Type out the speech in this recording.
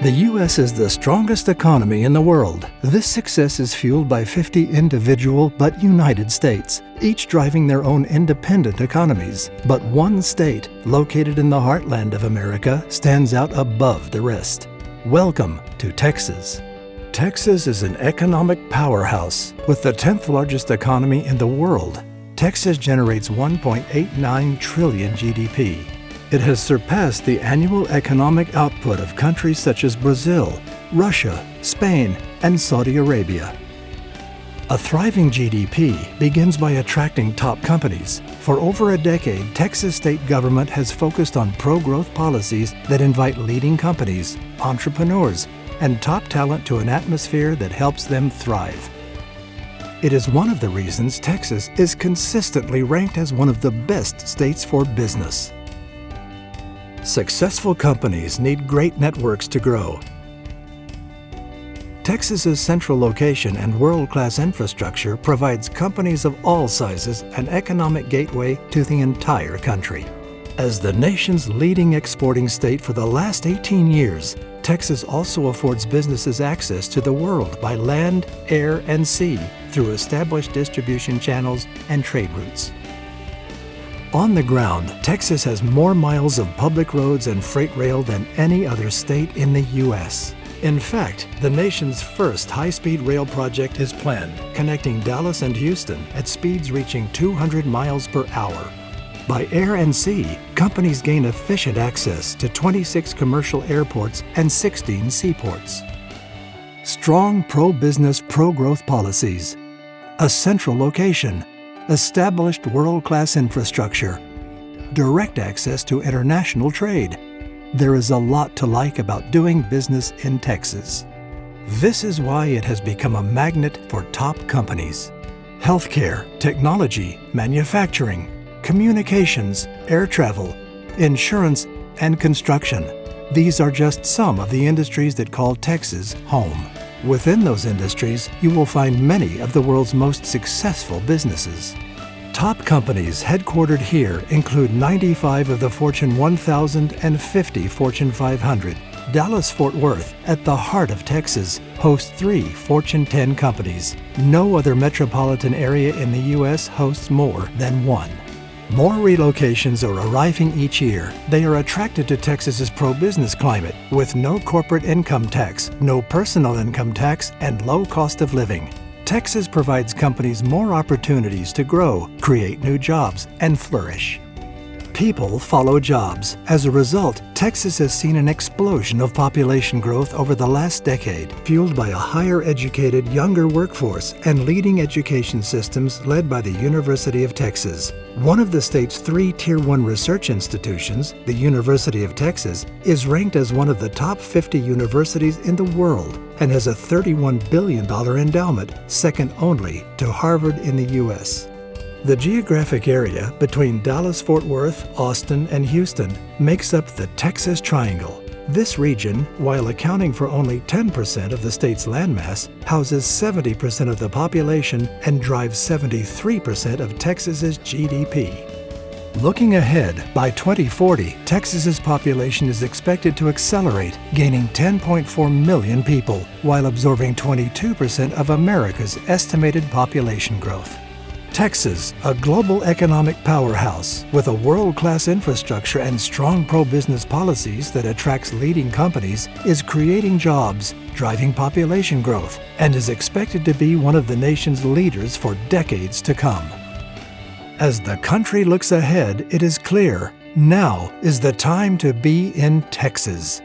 The U.S. is the strongest economy in the world. This success is fueled by 50 individual but united states, each driving their own independent economies. But one state, located in the heartland of America, stands out above the rest. Welcome to Texas. Texas is an economic powerhouse. With the 10th largest economy in the world, Texas generates 1.89 trillion GDP. It has surpassed the annual economic output of countries such as Brazil, Russia, Spain, and Saudi Arabia. A thriving GDP begins by attracting top companies. For over a decade, Texas state government has focused on pro-growth policies that invite leading companies, entrepreneurs, and top talent to an atmosphere that helps them thrive. It is one of the reasons Texas is consistently ranked as one of the best states for business. Successful companies need great networks to grow. Texas's central location and world-class infrastructure provides companies of all sizes an economic gateway to the entire country. As the nation's leading exporting state for the last 18 years, Texas also affords businesses access to the world by land, air, and sea through established distribution channels and trade routes. On the ground, Texas has more miles of public roads and freight rail than any other state in the U.S. In fact, the nation's first high-speed rail project is planned, connecting Dallas and Houston at speeds reaching 200 miles per hour. By air and sea, companies gain efficient access to 26 commercial airports and 16 seaports. Strong pro-business, pro-growth policies, a central location, established world-class infrastructure, direct access to international trade. There is a lot to like about doing business in Texas. This is why it has become a magnet for top companies. Healthcare, technology, manufacturing, communications, air travel, insurance, and construction. These are just some of the industries that call Texas home. Within those industries, you will find many of the world's most successful businesses. Top companies headquartered here include 95 of the Fortune 1000 and 50 Fortune 500. Dallas-Fort Worth, at the heart of Texas, hosts 3 Fortune 10 companies. No other metropolitan area in the U.S. hosts more than 1. More relocations are arriving each year. They are attracted to Texas's pro-business climate, with no corporate income tax, no personal income tax, and low cost of living. Texas provides companies more opportunities to grow, create new jobs, and flourish. People follow jobs. As a result, Texas has seen an explosion of population growth over the last decade, fueled by a higher educated, younger workforce and leading education systems led by the University of Texas. One of the state's 3 Tier 1 research institutions, the University of Texas, is ranked as one of the top 50 universities in the world and has a $31 billion endowment, second only to Harvard in the U.S. The geographic area between Dallas-Fort Worth, Austin, and Houston makes up the Texas Triangle. This region, while accounting for only 10% of the state's landmass, houses 70% of the population and drives 73% of Texas's GDP. Looking ahead, by 2040, Texas's population is expected to accelerate, gaining 10.4 million people, while absorbing 22% of America's estimated population growth. Texas, a global economic powerhouse with a world-class infrastructure and strong pro-business policies that attracts leading companies, is creating jobs, driving population growth, and is expected to be one of the nation's leaders for decades to come. As the country looks ahead, it is clear, now is the time to be in Texas.